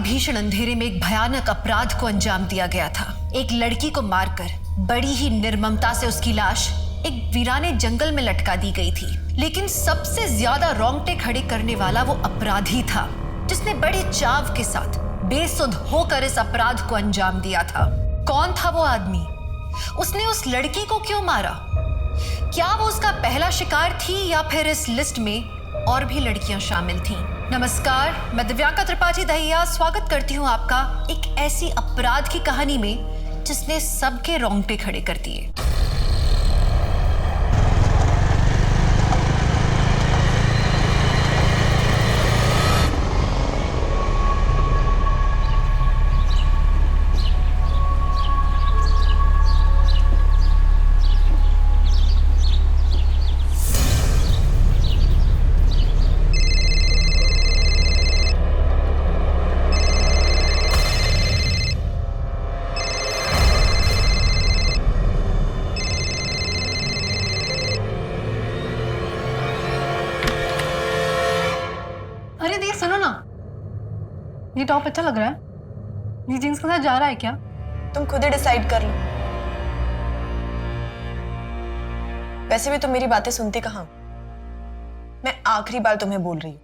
भीषण अंधेरे में एक भयानक अपराध को अंजाम दिया गया था। एक लड़की को मारकर बड़ी ही निर्ममता से उसकी लाश एक वीराने जंगल में लटका दी गई थी। लेकिन सबसे ज्यादा रोंगटे खड़े करने वाला वो अपराधी था जिसने बड़े चाव के साथ बेसुध होकर इस अपराध को अंजाम दिया था। कौन था वो आदमी? उसने उस लड़की को क्यों मारा? क्या वो उसका पहला शिकार थी या फिर इस लिस्ट में और भी लड़कियां शामिल थीं? नमस्कार, मैं दिव्यांका त्रिपाठी दहिया स्वागत करती हूँ आपका एक ऐसी अपराध की कहानी में जिसने सबके रोंगटे खड़े कर दिए। सुनो ना, ये टॉप अच्छा लग रहा है। ये जीन्स के साथ जा रहा है क्या? तुम खुद ही डिसाइड कर लो। वैसे भी तुम मेरी बातें सुनती कहाँ? मैं आखिरी बार तुम्हें बोल रही हूँ,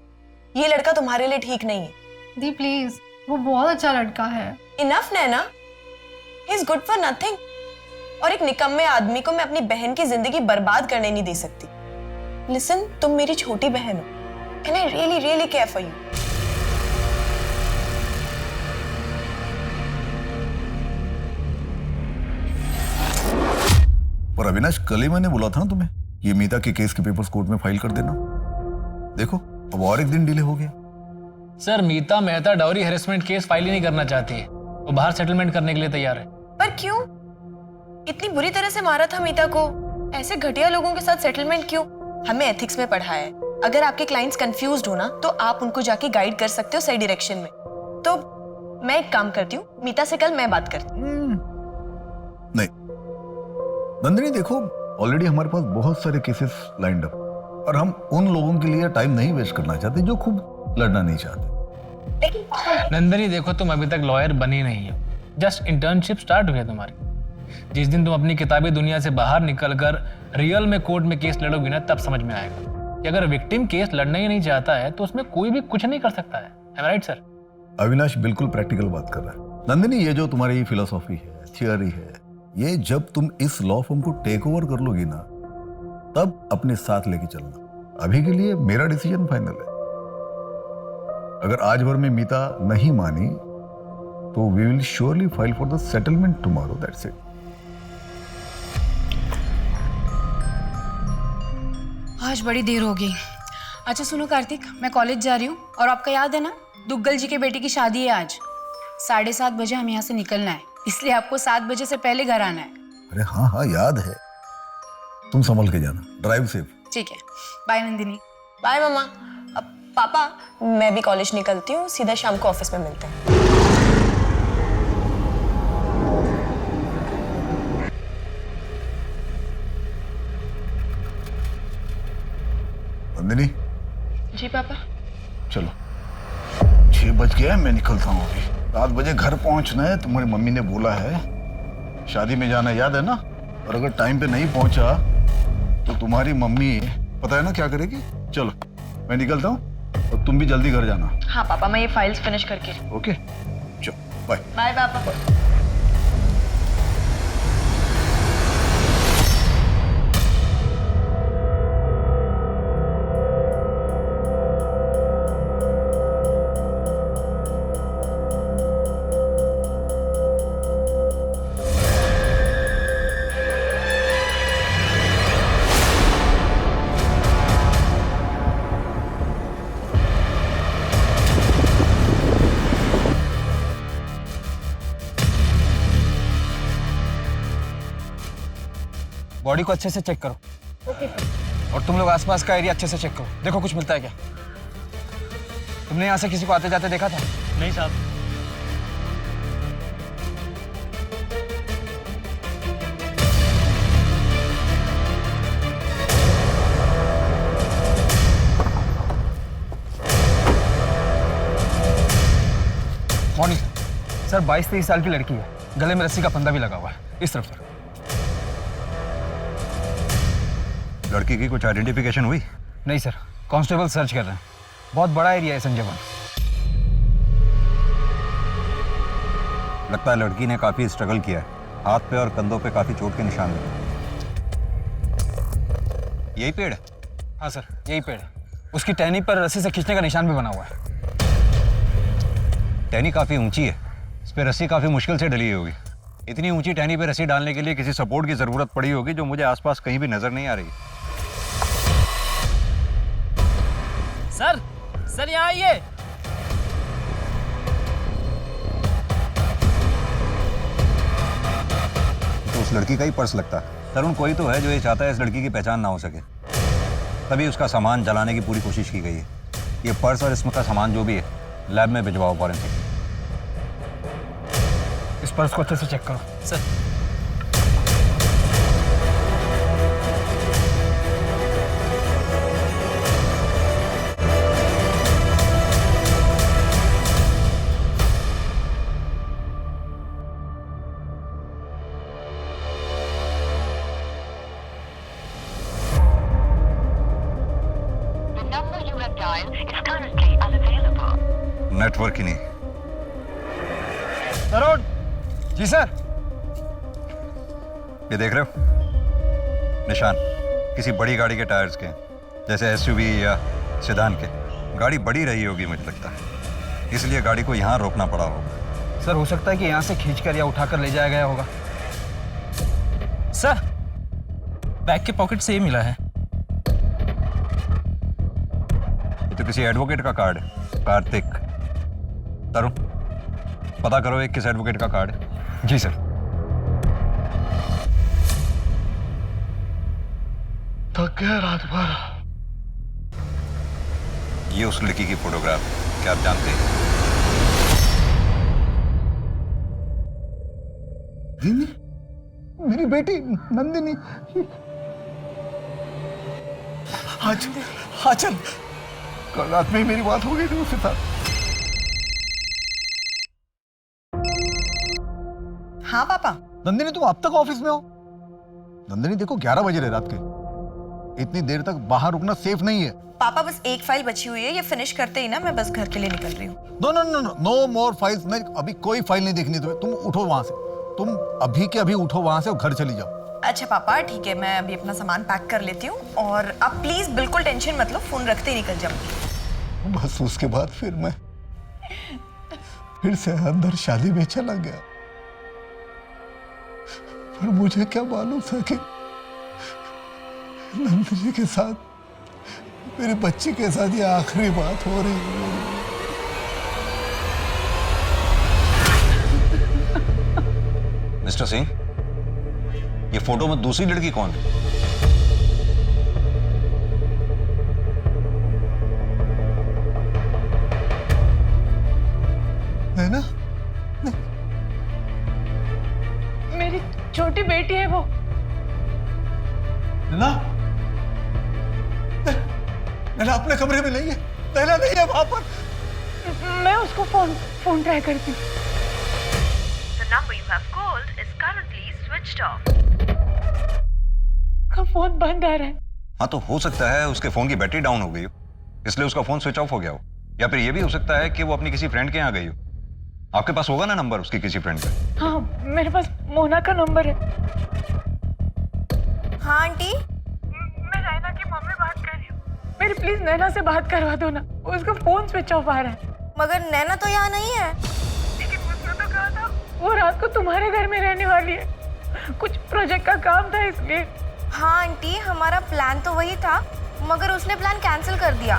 ये लड़का तुम्हारे लिए ठीक नहीं है। दी प्लीज, वो बहुत अच्छा लड़का है। Enough Naina, he is good for nothing. और एक निकम्मे आदमी को मैं अपनी बहन की जिंदगी बर्बाद करने नहीं दे सकती। लिसन, तुम मेरी छोटी बहन हो and I really really care for you. और अविनाश, कल ही मैंने बोला था ना तुम्हें, ये मीता के केस के पेपर्स कोर्ट में फाइल कर देना। देखो, अब और एक दिन डिले हो गया। Sir, Mita Mehta dowry harassment case file ही नहीं करना चाहती है। वो बाहर सेटलमेंट करने के लिए तैयार है। पर क्यों? इतनी बुरी तरह से मारा था मीता को, ऐसे घटिया लोगों के साथ सेटलमेंट क्यों? हमें एथिक्स में पढ़ा है, अगर आपके क्लाइंट्स कंफ्यूज्ड हो ना तो आप उनको जाके गाइड कर सकते हो सही डायरेक्शन में। तो मैं एक काम करती हूँ, मीता से कल मैं बात करती हूँ। नहीं नंदिनी, देखो ऑलरेडी हमारे पास बहुत सारे केसेस लाइंड अप और हम उन लोगों के लिए टाइम नहीं वेस्ट करना चाहते जो खूब लड़ना नहीं चाहते। नंदिनी देखो, तुम अभी तक लॉयर बनी नहीं हो, जस्ट इंटर्नशिप स्टार्ट हुई है तुम्हारी। जिस दिन तुम अपनी किताबी दुनिया से बाहर निकलकर रियल में कोर्ट में केस लड़ोगी ना, तब समझ में आएगा कि अगर विक्टिम केस लड़ना ही नहीं चाहता है तो उसमें कोई भी कुछ नहीं कर सकता है। Am I right, sir? Avinash बिल्कुल प्रैक्टिकल बात कर रहा है। नंदिनी, ये जो तुम्हारी फिलोसॉफी है, थियोरी है, ये जब तुम इस लॉ फॉर्म को टेक ओवर कर लोगी ना, तब अपने साथ लेके चलना। अभी के लिए मेरा डिसीजन फाइनल है। अगर आज भर में मीता नहीं मानी तो we will surely file for the settlement tomorrow, that's it. आज बड़ी देर हो गई। अच्छा सुनो कार्तिक, मैं कॉलेज जा रही हूँ और आपका याद है ना, दुग्गल जी के बेटे की शादी है आज। 7:30 बजे हमें यहाँ से निकलना है, इसलिए आपको 7 बजे से पहले घर आना है। अरे हाँ हाँ, याद है। तुम संभल के जाना, ड्राइव सेफ। ठीक है, बाय नंदिनी। बाय मामा। अब पापा, मैं भी कॉलेज निकलती हूँ, सीधा शाम को ऑफिस में मिलते हैं। नंदिनी। जी पापा। चलो, 6 बज गया, मैं निकलता हूँ अभी। 7 बजे घर पहुंचना है, तुम्हारी मम्मी ने बोला है। शादी में जाना याद है ना? और अगर टाइम पे नहीं पहुंचा तो तुम्हारी मम्मी पता है ना क्या करेगी। चलो मैं निकलता हूँ और तुम भी जल्दी घर जाना। हाँ पापा, मैं ये फाइल्स फिनिश करके। ओके, चलो बाय। बाय पापा। बॉडी को अच्छे से चेक करो। ओके। और तुम लोग आसपास का एरिया अच्छे से चेक करो, देखो कुछ मिलता है क्या। तुमने यहाँ से किसी को आते जाते देखा था? नहीं साहब। Morning sir. 22-23 साल की लड़की है, गले में रस्सी का फंदा भी लगा हुआ है। इस तरफ सर। लड़की की कुछ आइडेंटिफिकेशन हुई? नहीं सर, कांस्टेबल सर्च कर रहे हैं। बहुत बड़ा एरिया है संजय वन। लगता है लड़की ने काफी स्ट्रगल किया है। हाथ पे और कंधों पे काफी चोट के निशान हैं। यही पेड़ है? हाँ सर, यही पेड़ है। उसकी टहनी पर रस्सी से खींचने का निशान भी बना हुआ है। टहनी काफी ऊंची है, इस पे रस्सी काफी मुश्किल से डली होगी। इतनी ऊंची टहनी पे रस्सी डालने के लिए किसी सपोर्ट की जरूरत पड़ी होगी, जो मुझे आसपास कहीं भी नजर नहीं आ रही। सर यहाँ आइए। तो उस लड़की का ही पर्स लगता है। तरुण कोई तो है जो ये चाहता है इस लड़की की पहचान ना हो सके, तभी उसका सामान जलाने की पूरी कोशिश की गई है। ये पर्स और इसमें का सामान जो भी है लैब में भिजवाओ फॉरेंसिक। इस पर्स को अच्छे से चेक करो सर। नेटवर्क ही नहीं। तरुण जी सर। ये देख रहे हो निशान? किसी बड़ी गाड़ी के टायर्स के हैं, जैसे एसयूवी या सेडान के। गाड़ी बड़ी रही होगी मुझे लगता है, इसलिए गाड़ी को यहाँ रोकना पड़ा होगा। सर हो सकता है कि यहाँ से खींचकर या उठाकर ले जाया गया होगा। सर बैग के पॉकेट से ये मिला है। ये तो किसी एडवोकेट का कार्ड है, कार्तिक। तरुण पता करो एक किस एडवोकेट का कार्ड है। जी सर। थक गया रात भर। ये उस लड़की की फोटोग्राफ है, क्या आप जानते हैं? नंदिनी, मेरी बेटी नंदिनी। आज चल, कल रात में ही मेरी बात हो गई थी उसके साथ। हाँ पापा। नंदिनी तुम अब तक ऑफिस में हो? नंदिनी देखो 11 बजे रहे रात के, इतनी देर तक बाहर रुकना सेफ नहीं है। पापा बस एक फाइल बची हुई है, ये फिनिश करते ही ना मैं बस घर के लिए निकल रही हूँ। No no no no no more files. नहीं, अभी कोई फाइल नहीं देखनी तुम्हें। तुम उठो वहां से, तुम अभी के अभी उठो वहां से और घर चली जाओ। अच्छा पापा ठीक है, मैं अभी अपना सामान पैक कर लेती हूँ और आप प्लीज बिल्कुल टेंशन मत लो, फोन रखते ही निकल जाऊंगी। बस उसके बाद फिर मैं फिर से अंदर शादी में चला गया, पर मुझे क्या मालूम था कि नंदिनी के साथ, मेरे बच्चे के साथ ये आखिरी बात हो रही है। मिस्टर सिंह, ये फोटो में दूसरी लड़की कौन है? नैना? मेरी छोटी बेटी है वो। नैना? नैना अपने कमरे में नहीं है। नैना नहीं है वहां पर। मैं उसको फोन ट्राई करती हूँ। The number you have called is currently switched off. का फोन बंद आ रहा है। हाँ तो हो सकता है उसके फोन की बैटरी डाउन हो गई हो, इसलिए उसका फोन स्विच ऑफ हो गया हो। या फिर ये भी हो सकता है कि वो अपनी किसी फ्रेंड के यहाँ गई हो। आपके पास होगा ना नंबर उसकी किसी फ्रेंड का? हाँ मेरे पास मोना का नंबर है। हाँ आंटी। मैं नैना की मम्मी बात कर रही हूँ। मेरी प्लीज नैना से बात करवा दो ना, उसका फोन स्विच ऑफ आ रहा है। मगर नैना तो यहाँ नहीं है। लेकिन उसने तो कहा था वो रात को तुम्हारे घर में रहने वाली है, कुछ प्रोजेक्ट का काम था इसलिए। हाँ आंटी, हमारा प्लान तो वही था, मगर उसने प्लान कैंसिल कर दिया।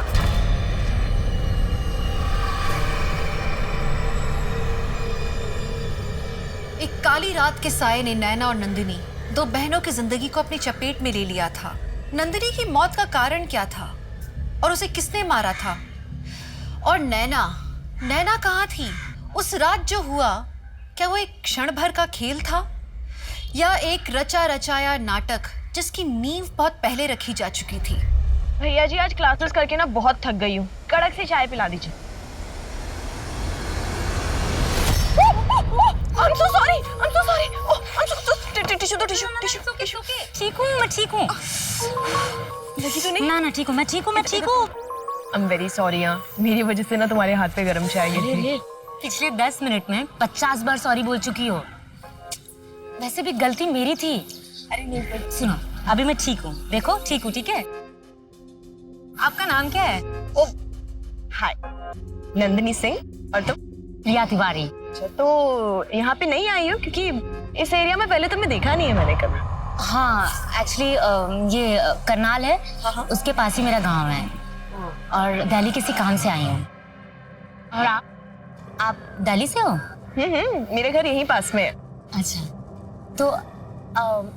एक काली रात के साए ने नैना और नंदिनी, दो बहनों की जिंदगी को अपनी चपेट में ले लिया था। नंदिनी की मौत का कारण क्या था और उसे किसने मारा था? और नैना कहाँ थी उस रात? जो हुआ क्या वो एक क्षण भर का खेल था या एक रचा रचाया नाटक जिसकी नींव बहुत पहले रखी जा चुकी थी? भैया जी आज क्लासेस करके ना बहुत थक गई हूँ, कड़क सी चाय पिला दीजिए। I'm so sorry. Oh, I'm so tissue दो, टिश्यू. ठीक हूँ, मैं ठीक हूँ। लगी तो नहीं? ना ठीक हूँ, मैं ठीक हूँ। I'm very sorry यार, मेरी वजह से ना तुम्हारे हाथ पे गरम चाय गिरी थी। पिछले 10 मिनट में 50 बार सॉरी बोल चुकी हो। वैसे भी गलती मेरी थी। अरे नहीं, सुनो, अभी मैं ठीक हूँ। देखो, ठीक हूँ, ठीक है? आपका नाम क्या है? ओ, हाय, नंदिनी सिंह। और तुम? प्रिया तिवारी। अच्छा, तो यहाँ पे नहीं आई हो क्योंकि इस एरिया में पहले तुम्हें देखा नहीं है मैंने कभी। हाँ, एक्चुअली ये करनाल है, उसके पास ही मेरा गांव है और दिल्ली किसी काम से आई हूँ। और आप दिल्ली से हो? मेरे घर यहीं पास में है। अच्छा, तो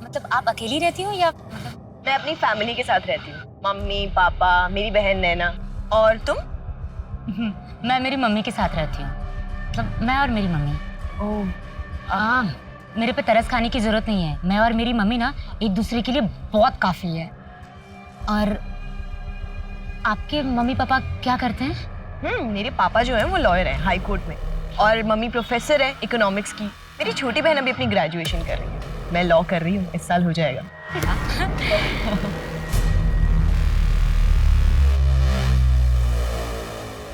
मतलब आप अकेली रहती हो या मतलब? मैं अपनी फैमिली के साथ रहती हूँ, मम्मी पापा, मेरी बहन नैना। और तुम? मैं मेरी मम्मी के साथ रहती हूँ, मतलब मैं और मेरी मम्मी। ओह, मेरे पे तरस खाने की जरूरत नहीं है। मैं और मेरी मम्मी ना एक दूसरे के लिए बहुत काफी है। और आपके मम्मी पापा क्या करते हैं? मेरे पापा जो है वो लॉयर है हाई कोर्ट में, और मम्मी प्रोफेसर है इकोनॉमिक्स की। मेरी छोटी बहन अभी अपनी ग्रेजुएशन कर रही है। मैं लॉ कर रही हूँ, इस साल हो जाएगा।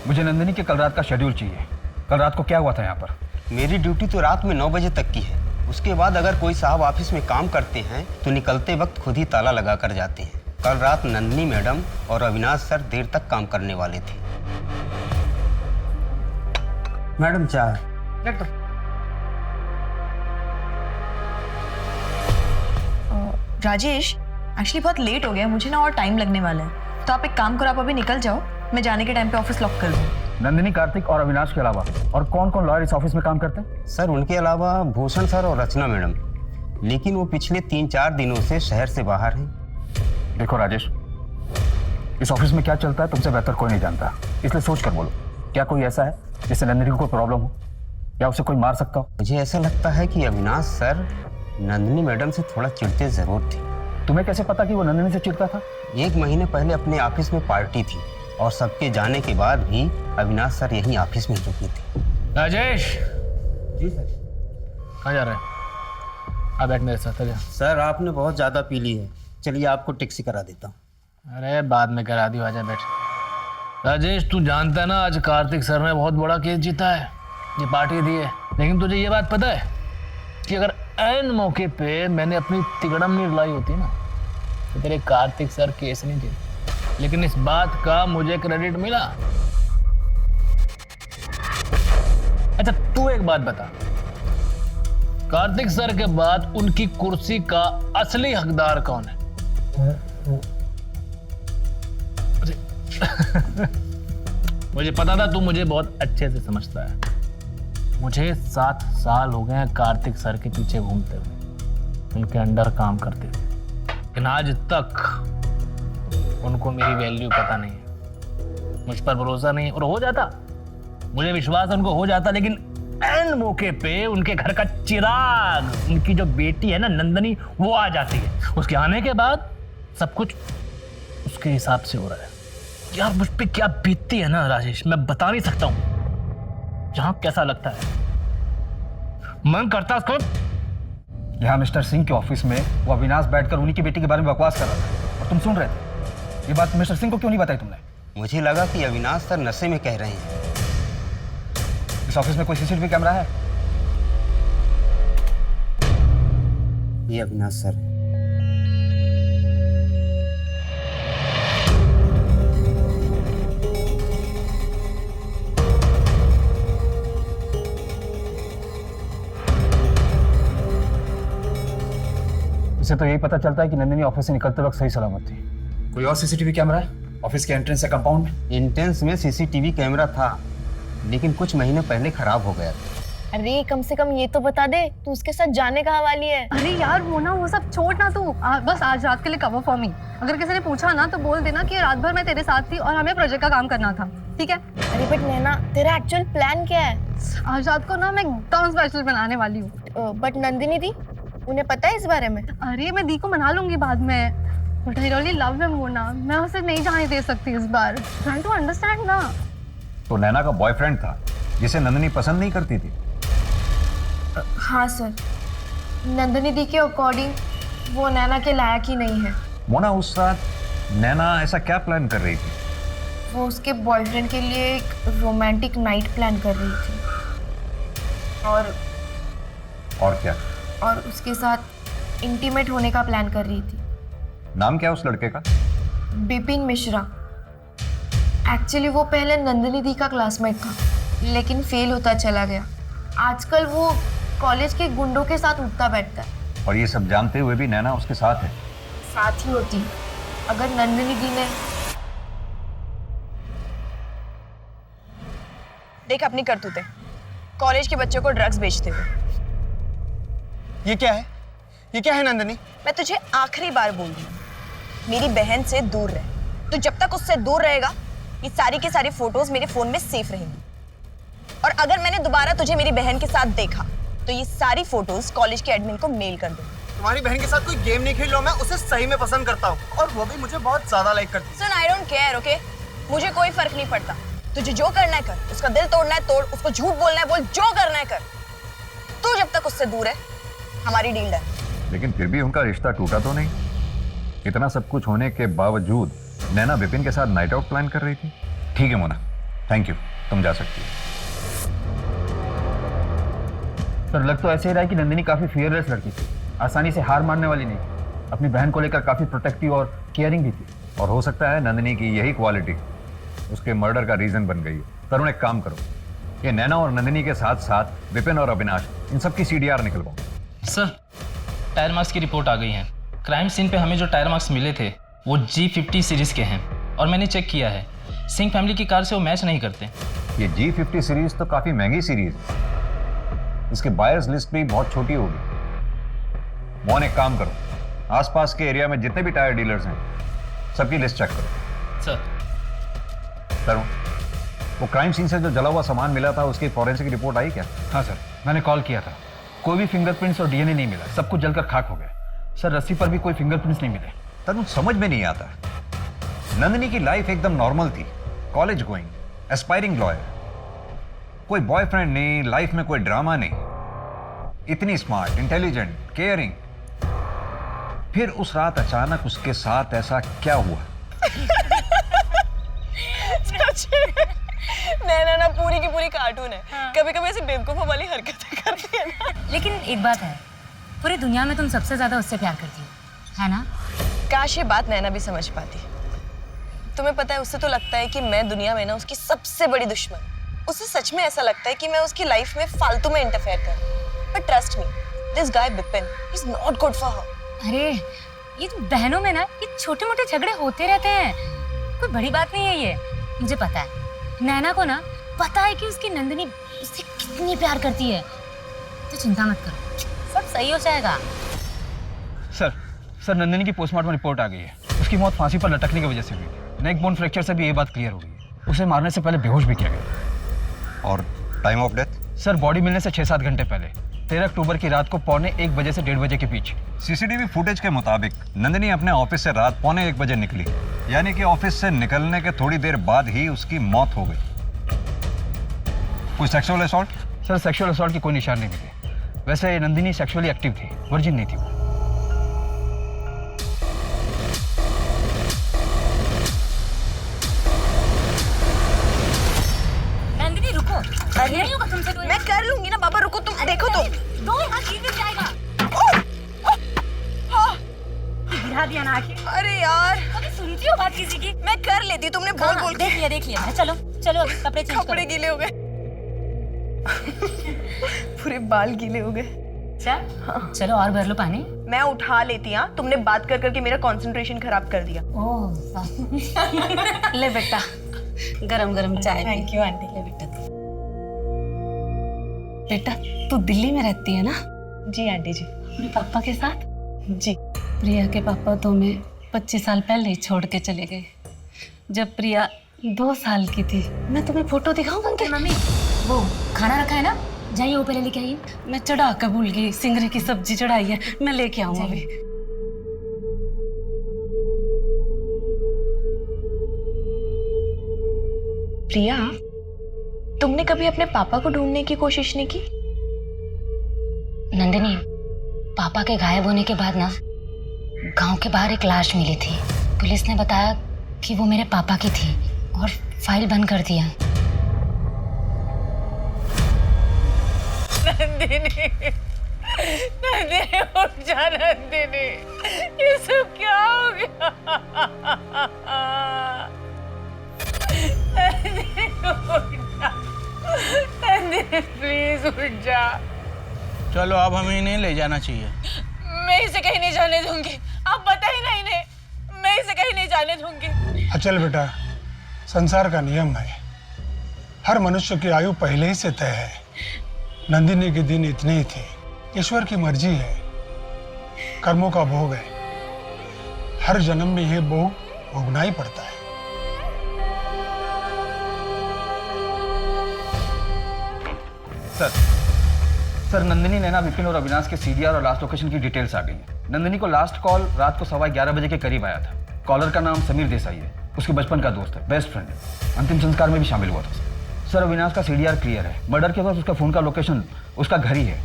मुझे नंदिनी के कल रात का शेड्यूल चाहिए। कल रात को क्या हुआ था यहाँ पर? मेरी ड्यूटी तो रात में 9 बजे तक की है। उसके बाद अगर कोई साहब ऑफिस में काम करते हैं तो निकलते वक्त खुद ही ताला लगा कर जाते हैं। कल रात नंदिनी मैडम और अविनाश सर देर तक काम करने वाले थे। मैडम चाय। राजेश, एक्चुअली बहुत लेट हो गया, मुझे ना और टाइम लगने वाला है। तो आप एक काम करो, आप अभी निकल जाओ, मैं जाने के टाइम पे ऑफिस लॉक कर दूँ। नंदिनी, कार्तिक और अविनाश के अलावा और कौन कौन लॉयर इस ऑफिस में काम करते हैं? सर, उनके अलावा भूषण सर और रचना मैडम, लेकिन वो पिछले 3-4 दिनों से शहर से बाहर हैं। देखो राजेश, इस ऑफिस में क्या चलता है तुमसे बेहतर कोई नहीं जानता, इसलिए सोच कर बोलो, क्या कोई ऐसा है जिससे नंदिनी को कोई प्रॉब्लम हो या उसे कोई मार सकता हो? मुझे ऐसा लगता है कि अविनाश सर नंदिनी मैडम से थोड़ा चिढ़ते जरूर थे। तुम्हें कैसे पता कि वो नंदिनी से चिढ़ता था? 1 महीने पहले अपने ऑफिस में पार्टी थी और सबके जाने के बाद भी अविनाश सर यहीं ऑफिस में रुके थे। राजेश, जी सर। कहाँ जा रहे हैं? आ बैठ मेरे साथ। आजा। सर, आपने बहुत ज़्यादा पी ली है, चलिए आपको टैक्सी करा देता हूँ। अरे बाद में करा दियो, आजा बैठ। राजेश, तू जानता है ना आज कार्तिक सर ने बहुत बड़ा केस जीता है, ये पार्टी दी है। लेकिन तुझे ये बात पता है कि अगर ऐन मौके पे मैंने अपनी तिगड़म नहीं लाई होती ना तो तेरे कार्तिक सर केस नहीं जीते। लेकिन इस बात का मुझे क्रेडिट मिला। अच्छा, तू एक बात बता, कार्तिक सर के बाद उनकी कुर्सी का असली हकदार कौन है? मुझे पता था तू मुझे बहुत अच्छे से समझता है। मुझे 7 साल हो गए हैं कार्तिक सर के पीछे घूमते हुए, उनके अंडर काम करते हुए, लेकिन आज तक उनको मेरी वैल्यू पता नहीं है, मुझ पर भरोसा नहीं है। और हो जाता, मुझे विश्वास है उनको हो जाता, लेकिन ऐन मौके पे उनके घर का चिराग, उनकी जो बेटी है ना नंदिनी, वो आ जाती है। उसके आने के बाद सब कुछ उसके हिसाब से हो रहा है। यार मुझ पे क्या बीतती है ना राजेश, मैं बता नहीं सकता हूँ। जहां कैसा लगता है, मन करता उसको। यहाँ मिस्टर सिंह के ऑफिस में वो अविनाश बैठकर उन्हीं की बेटी के बारे में बकवास कर रहा था और तुम सुन रहे थे। ये बात मिस्टर सिंह को क्यों नहीं बताई तुमने? मुझे लगा कि अविनाश सर नशे में कह रहे हैं। इस ऑफिस में कोई सीसीटीवी कैमरा है? ये अविनाश सर है। इससे तो यही पता चलता है कि नंदिनी ऑफिस से निकलते वक्त सही सलामत थी। कोई और सीसीटीवी कैमरा है ऑफिस के एंट्रेंस या कंपाउंड में? एंट्रेंस में सीसीटीवी कैमरा था, लेकिन कुछ महीने पहले खराब हो गया था। अरे कम से कम ये तो बता दे, तू उसके साथ जाने का हवाली है। अरे यार वो सब छोड़ ना तू, बस आज रात के लिए कवर फॉर मी। अगर किसी ने पूछा ना तो बोल देना कि रात भर मैं तेरे साथ थी और हमें प्रोजेक्ट का काम करना था, ठीक है? अरे बट नैना, तेरा एक्चुअल प्लान क्या है? आज रात को ना मैं एकदम स्पेशल बनाने वाली हूँ। बट नंदिनी दी, उन्हें पता है इस बारे में? अरे मैं दी को मना लूंगी बाद में, but I really love him Mona, मैं उसे नहीं जाने दे सकती इस बार। ट्राई टू अंडरस्टैंड ना। तो नैना का बॉयफ्रेंड था जिसे नंदिनी पसंद नहीं करती थी। हाँ सर, नंदिनी दी के अकॉर्डिंग वो नैना के लायक ही नहीं है। मोना, उस रात नैना ऐसा क्या प्लान कर रही थी? वो उसके बॉयफ्रेंड के लिए एक रोमांटिक नाइट प्लान कर रही थी और क्या? और उसके साथ इंटीमेट होने का प्लान कर रही थी। नाम क्या है उस लड़के का? बिपिन मिश्रा। एक्चुअली वो पहले नंदिनी दी का क्लासमेट था, लेकिन फेल होता चला गया। आजकल वो कॉलेज के गुंडों के साथ उठता बैठता है। और ये सब जानते हुए भी नैना उसके साथ है? साथ ही होती अगर नंदिनी दी ने देख अपनी करतूतें, कॉलेज के बच्चों को ड्रग्स बेचते हुए। ये क्या है? ये क्या है नंदिनी? मैं तुझे आखिरी बार बोल रही हूँ, मेरी बहन से दूर रह। तो जब तक उससे दूर रहेगा, ये सारी की सारी फोटोज मेरे फोन में सेफ रहेंगी। और अगर मैंने दोबारा तुझे मेरी बहन के साथ देखा, तो ये सारी फोटोज कॉलेज के एडमिन को मेल कर दो। तुम्हारी बहन के साथ कोई गेम नहीं खेल रहा हूं, मैं उसे सही में पसंद करता हूँ और वो भी मुझे बहुत ज्यादा लाइक करती है। सुन, आई डोंट केयर, ओके? मुझे कोई फर्क नहीं पड़ता। तुझे जो करना है कर, उसका दिल तोड़ना है तोड़, उसको झूठ बोलना है बोल, जो करना है कर। तू जब तक उससे दूर है, हमारी डील डन। लेकिन फिर भी उनका रिश्ता टूटा तो नहीं? इतना सब कुछ होने के बावजूद नैना विपिन के साथ नाइट आउट प्लान कर रही थी। ठीक है मोना, थैंक यू, तुम जा सकती हो। पर लग तो ऐसे ही रहा है कि नंदिनी काफी फियरलेस लड़की थी, आसानी से हार मानने वाली नहीं। अपनी बहन को लेकर काफी प्रोटेक्टिव और केयरिंग भी थी। और हो सकता है नंदिनी की यही क्वालिटी उसके मर्डर का रीजन बन गई है। तरुण, एक काम करो, ये नैना और नंदिनी के साथ साथ विपिन और अविनाश, इन सब की CDR निकलवाओ। सर, टायर मार्क्स की रिपोर्ट आ गई है। क्राइम सीन पे हमें जो टायर मार्क्स मिले थे वो G50 सीरीज के हैं और मैंने चेक किया है, सिंह फैमिली की कार से वो मैच नहीं करते। ये G50 सीरीज तो काफी महंगी सीरीज है, इसके बायर्स लिस्ट भी बहुत छोटी होगी। मोहन, एक काम करो, आसपास के एरिया में जितने भी टायर डीलर्स हैं सबकी लिस्ट चेक करो। सर। तरुण, वो क्राइम सीन से जो जला हुआ सामान मिला था उसकी फॉरेंसिक रिपोर्ट आई क्या? हाँ सर, मैंने कॉल किया था। कोई भी फिंगरप्रिंट्स और DNA नहीं मिला, सब कुछ जलकर खाक हो गया। सर, रस्सी पर भी कोई फिंगरप्रिंट्स नहीं मिले। तरुण, समझ में नहीं आता, नंदिनी की लाइफ एकदम नॉर्मल थी, कॉलेज गोइंग, एस्पायरिंग लॉयर, कोई बॉयफ्रेंड नहीं, लाइफ में कोई ड्रामा नहीं, इतनी स्मार्ट, इंटेलिजेंट, केयरिंग। फिर उस रात अचानक उसके साथ ऐसा क्या हुआ? नैना ना पूरी की पूरी कार्टून है। कभी कभी ऐसे बेवकूफों वाली हरकतें करती है ना। लेकिन एक बात है, पूरी दुनिया में तुम सबसे ज्यादा उससे प्यार करती हो, है ना? काश ये बात नैना भी समझ पाती। तुम्हें पता है, उससे तो लगता है कि मैं दुनिया में ना उसकी सबसे बड़ी दुश्मन। उसे सच में ऐसा लगता है कि मैं उसकी लाइफ में फालतू में इंटरफेयर कर। But trust me, this guy Bipin is not good for her. अरे, ये तो बहनों में ना ये छोटे मोटे झगड़े होते रहते हैं, कोई बड़ी बात नहीं है ये। मुझे पता है, नैना को ना पता है कि उसकी नंदिनी उससे कितनी प्यार करती है, तो चिंता मत करो, सब सही हो जाएगा। सर, नंदिनी की पोस्टमार्टम रिपोर्ट आ गई है। उसकी मौत फांसी पर लटकने की वजह से हुई। नेक बोन फ्रैक्चर से भी ये बात क्लियर हो गई है। उसे मारने से पहले बेहोश भी किया गया। और time of death? Sir, body मिलने से 6-7 घंटे पहले, 13 अक्टूबर की रात को 1:45 बजे से 1:30 बजे के बीच। CCTV फुटेज के मुताबिक नंदिनी अपने ऑफिस से रात 1:45 बजे निकली, यानी कि ऑफिस से निकलने के थोड़ी देर बाद ही उसकी मौत हो गई। कोई sexual assault? Sir, sexual assault की कोई निशान नहीं मिले। वैसे नंदिनी सेक्सुअली एक्टिव थी, वर्जिन नहीं थी वो। नंदिनी रुको, अरे नहीं होगा तुमसे। मैं कर लूंगी ना बाबा, रुको तुम, देखो तुम। दो हाथ गिर जाएगा। गिरा दिया ना आखिर। अरे यार, कभी सुनती हो बात किसी की? मैं कर लेती, तुमने बोल बोल के। देख लिया। चलो कपड़े चेंज करो। कपड़े गीले हो गए। पूरे बाल गीले हो गए। चलो और भर लो पानी। मैं उठा लेती। हाँ, तुमने बात कर करके मेरा कंसंट्रेशन खराब कर दिया। ओह, ले बेटा, गरम गरम चाय। Thank you aunty. ले बेटा, तू दिल्ली में रहती है ना? जी आंटी जी। अपने पापा के साथ? जी। प्रिया के पापा तो हमें 25 साल पहले ही छोड़ के चले गए, जब प्रिया 2 साल की थी। मैं तुम्हें फोटो दिखाऊं उनके? मम्मी, वो खाना रखा है ना, जाइए वो पहले लेके आइए। मैं चढ़ा कर भूल गई, सिंगरे की सब्जी चढ़ाई है, मैं लेके आऊँ अभी। प्रिया, तुमने कभी अपने पापा को ढूंढने की कोशिश नहीं की? नंदिनी, पापा के गायब होने के बाद ना गांव के बाहर एक लाश मिली थी। पुलिस ने बताया कि वो मेरे पापा की थी और फाइल बंद कर दिया। नंदिनी, नंदिनी उठ जा नंदिनी, ये सब क्या हो गया? नंदिनी उठ जा, नंदिनी प्लीज उठ जा। चलो अब हमें इन्हें ले जाना चाहिए। मैं इसे कहीं नहीं जाने दूंगी, आप बताइए ना इन्हें, मैं इसे कहीं नहीं जाने दूंगी। अचल बेटा, संसार का नियम है, हर मनुष्य की आयु पहले ही से तय है। नंदिनी के दिन इतने ही थे। ईश्वर की मर्जी है, कर्मों का भोग है, हर जन्म में यह भोग भोगना ही पड़ता है। सर, नंदिनी, नैना, विपिन और अविनाश के सीडीआर और लास्ट लोकेशन की डिटेल्स आ गई हैं। नंदिनी को लास्ट कॉल रात को 11:15 बजे के करीब आया था। कॉलर का नाम समीर देसाई है, उसके बचपन का दोस्त है, बेस्ट फ्रेंड है। अंतिम संस्कार में भी शामिल हुआ था। सर, अविनाश का सीडीआर क्लियर है। मर्डर के बाद उसका फोन का लोकेशन उसका घर ही है,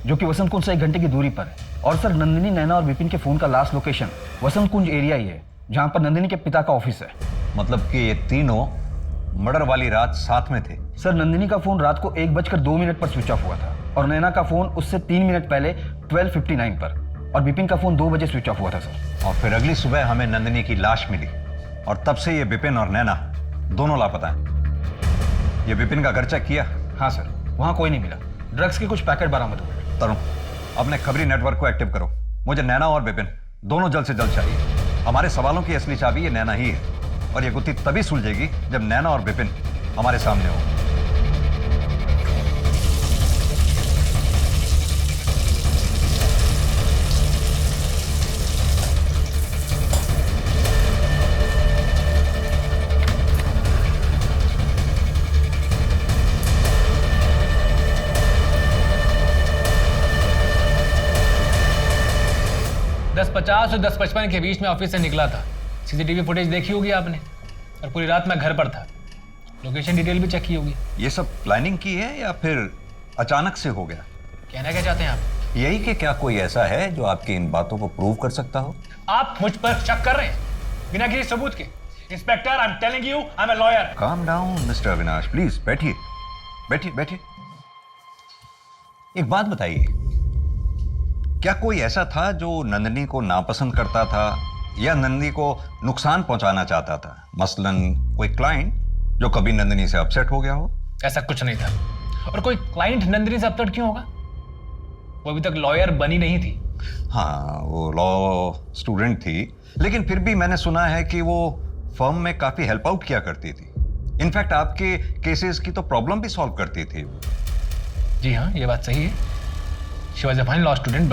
जो कि वसंत कुंज से 1 घंटे की दूरी पर है। और सर, नंदिनी, नैना और विपिन के फोन का लास्ट लोकेशन वसंत कुंज एरिया ही है, जहाँ पर नंदिनी के पिता का ऑफिस है। मतलब कि ये तीनों मर्डर वाली रात साथ में थे? सर, नंदिनी का फोन रात को 1:02 पर स्विच ऑफ हुआ था और नैना का फोन उससे 3 मिनट पहले 12:59 पर, और विपिन का फोन 2 बजे स्विच ऑफ हुआ था सर। और फिर अगली सुबह हमें नंदिनी की लाश मिली और तब से ये विपिन और नैना दोनों लापता हैं। ये विपिन का घर चेक किया? हाँ सर, वहाँ कोई नहीं मिला। ड्रग्स के कुछ पैकेट बरामद हुए। तरुण, अपने खबरी नेटवर्क को एक्टिव करो। मुझे नैना और विपिन दोनों जल्द से जल्द चाहिए। हमारे सवालों की असली चाबी ये नैना ही है, और ये गुत्थी तभी सुलझेगी जब नैना और विपिन हमारे सामने हो। (10:50 और 10:55 के बीच में ऑफिस से निकला था। सीसीटीवी फुटेज देखी होगी आपने, और पूरी रात मैं घर पर था। लोकेशन डिटेल भी चेक की होगी। ये सब प्लानिंग की है या फिर अचानक से हो गया? कहना क्या चाहते हैं आप? यही कि क्या कोई ऐसा है जो आपकी इन बातों को प्रूव कर सकता हो? आप मुझ पर शक कर रहे हैं बिना किसी सबूत के। Inspector, I am telling you, I am a lawyer. Calm down mister Avinash, please बैठिए बैठिए बैठिए। एक बात बताइए, क्या कोई ऐसा था जो नंदिनी को नापसंद करता था या नंदिनी को नुकसान पहुंचाना चाहता था? मसलन कोई क्लाइंट जो कभी नंदिनी से अपसेट हो गया हो? ऐसा कुछ नहीं था। और कोई क्लाइंट नंदिनी से अपसेट क्यों होगा? वो अभी तक लॉयर बनी नहीं थी। हाँ, वो लॉ स्टूडेंट थी, लेकिन फिर भी मैंने सुना है कि वो फर्म में काफी हेल्प आउट किया करती थी। इनफैक्ट आपके केसेस की तो प्रॉब्लम भी सॉल्व करती थी। जी हाँ, ये बात सही है। She was a fine law student,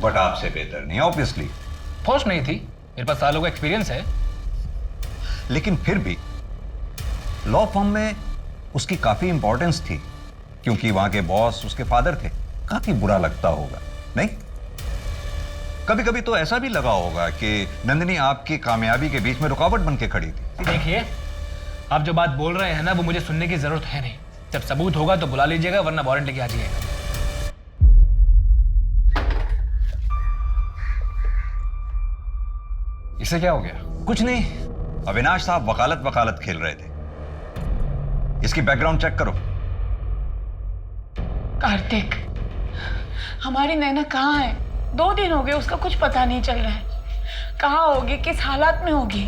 but आपसे बेहतर नहीं ऑब्वियसली। पोस्ट नहीं थी, मेरे पास सालों का एक्सपीरियंस है। लेकिन फिर भी लॉ फर्म में उसकी काफी इंपॉर्टेंस थी, क्योंकि वहां के बॉस उसके फादर थे। काफी बुरा लगता होगा, नहीं? कभी कभी तो ऐसा भी लगा होगा कि नंदिनी आपकी कामयाबी के बीच में रुकावट बन के खड़ी थी। देखिए, आप जो बात बोल रहे हैं ना, वो मुझे सुनने की जरूरत है नहीं। जब सबूत होगा तो बुला लीजिएगा, वरना वारंट लेके आ जाइएगा। इसे क्या हो गया? कुछ नहीं, अविनाश साहब वकालत खेल रहे थे। इसकी बैकग्राउंड चेक करो। कार्तिक, हमारी नैना कहाँ है? 2 दिन हो गए, उसका कुछ पता नहीं चल रहा है। कहाँ होगी, किस हालात में होगी,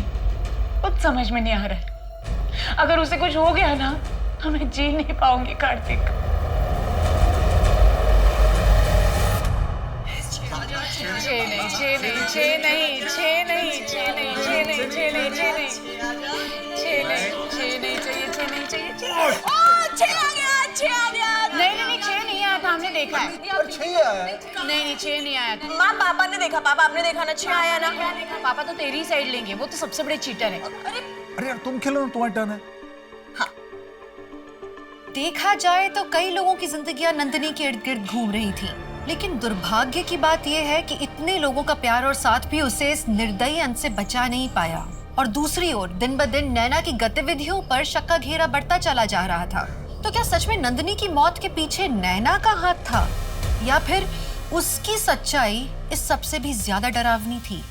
कुछ समझ में नहीं आ रहा है। अगर उसे कुछ हो गया ना तो मैं जी नहीं पाऊंगी कार्तिक। नहीं, 6 नहीं आया था, हमने देखा है। नहीं, 6 नहीं आया था। माँ, पापा ने देखा। पापा, आपने देखा ना? 6 आया ना? पापा तो तेरी साइड लेंगे, वो तो सबसे बड़े चीटर है। अरे यार, तुम खेलो ना, तुम्हारी टर्न है। देखा जाए तो कई लोगों की जिंदगियां नंदिनी के इर्द गिर्द घूम रही थी, लेकिन दुर्भाग्य की बात यह है कि इतने लोगों का प्यार और साथ भी उसे इस निर्दयी अंत से बचा नहीं पाया। और दूसरी ओर दिन ब दिन नैना की गतिविधियों पर शक का घेरा बढ़ता चला जा रहा था। तो क्या सच में नंदिनी की मौत के पीछे नैना का हाथ था, या फिर उसकी सच्चाई इस सबसे भी ज्यादा डरावनी थी।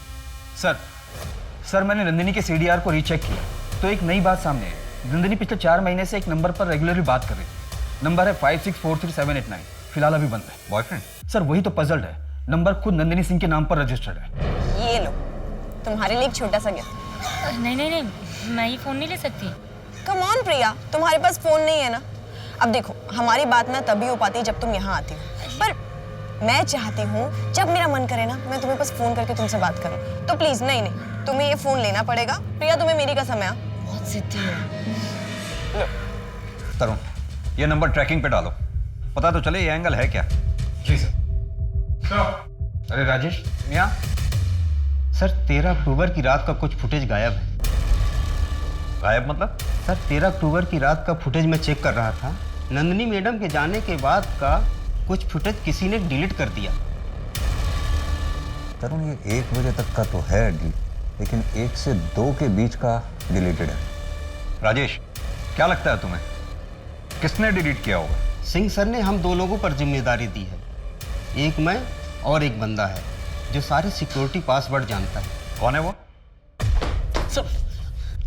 सर मैंने नंदिनी के सीडीआर को रीचेक किया तो एक नई बात सामने आई। नंदिनी पिछले 4 महीने से एक नंबर पर रेगुलरली बात कर रही थी। नंबर है 564379। फिलहाल अभी बंद है। बॉयफ्रेंड? सर वही तो पजल्ड है। नंबर खुद नंदिनी सिंह के नाम पर रजिस्टर्ड है। ये लो, तुम्हारे लिए एक छोटा सा गिफ्ट। नहीं, मैं ये फ़ोन नहीं ले सकती। कम ऑन प्रिया, तुम्हारे पास फोन नहीं है ना? अब देखो, हमारी बात ना तभी हो पाती है जब तुम यहाँ आती हो, पर मैं चाहती हूँ जब मेरा मन करे ना मैं तुम्हें बस फोन करके तुमसे बात करूँ। तो प्लीज नहीं, तुम्हें ये फोन लेना पड़ेगा। प्रिया, तुम्हें मेरी कसम है। बहुत जिद्दी है। तरुण, ये नंबर ट्रैकिंग पे डालो, पता तो चले ये एंगल है क्या। जी सर। अरे राजेश, मियाँ सर, 13 अक्टूबर की रात का कुछ फुटेज गायब है। गायब मतलब? सर 13 अक्टूबर की रात का फुटेज मैं चेक कर रहा था। नंदिनी मैडम के जाने के बाद का कुछ फुटेज किसी ने डिलीट कर दिया। तरुण, ये 1 बजे तक का तो है डिलीट, लेकिन 1 से 2 के बीच का डिलीटेड है। राजेश, क्या लगता है तुम्हें किसने डिलीट किया होगा? सिंह सर ने हम 2 लोगों पर जिम्मेदारी दी है। एक मैं और एक बंदा है जो सारे सिक्योरिटी पासवर्ड जानता है। कौन है वो?